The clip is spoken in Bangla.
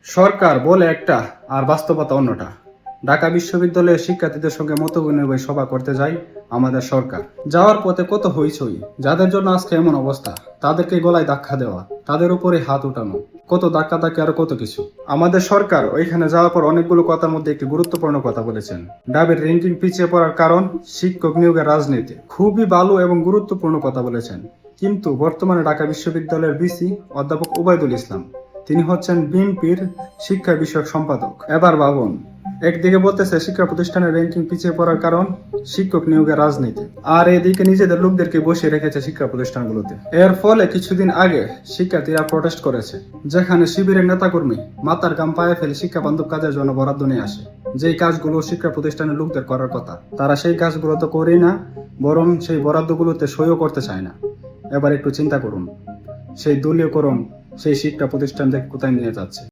সরকার বলে একটা আর বাস্তবতা অন্যটা। ঢাকা বিশ্ববিদ্যালয়ের শিক্ষার্থীদের সঙ্গে মতবিনিময় সভা করতে যায় আমাদের সরকার। যাওয়ার পথে কত হইচই, যাদের জন্য আজকে এমন অবস্থা, তাদেরকে গলায় ধাক্কা দেওয়া, তাদের উপরে হাত উঠানো, কত ধাক্কা ধাক্কি আরো কত কিছু। আমাদের সরকার ওইখানে যাওয়ার পর অনেকগুলো কথার মধ্যে একটি গুরুত্বপূর্ণ কথা বলেছেন। ডাবের র্যাঙ্কিং পিছিয়ে পড়ার কারণ শিক্ষক নিয়োগের রাজনীতি। খুবই ভালো এবং গুরুত্বপূর্ণ কথা বলেছেন। কিন্তু বর্তমানে ঢাকা বিশ্ববিদ্যালয়ের ভিসি অধ্যাপক ওবায়দুল ইসলাম, তিনি হচ্ছেন বিএনপির শিক্ষা বিষয়ক সম্পাদক। এবার ভাবুন, একদিকে বলতেছে শিক্ষা প্রতিষ্ঠানের র্যাঙ্কিং পিছিয়ে পড়ার কারণ শিক্ষক নিয়োগের রাজনীতি, আর এদিকে নিজেদের লোকদেরকে বসিয়ে রেখেছে শিক্ষা প্রতিষ্ঠানগুলোতে। এর ফলে কিছুদিন আগে শিক্ষার্থীরা প্রটেস্ট করেছে, যেখানে শিবিরের নেতাকর্মী মাথার গাম পায়ে ফেলে শিক্ষা বান্ধব কাজের জন্য বরাদ্দ নিয়ে আসে। যেই কাজগুলো শিক্ষা প্রতিষ্ঠানের লোকদের করার কথা, তারা সেই কাজগুলো তো করেই না, বরং সেই বরাদ্দগুলোতে সইও করতে চায় না। এবার একটু চিন্তা করুন, সেই দলীয়করণ সেই শিক্ষা প্রতিষ্ঠান থেকে কোথায় নিয়ে যাচ্ছে।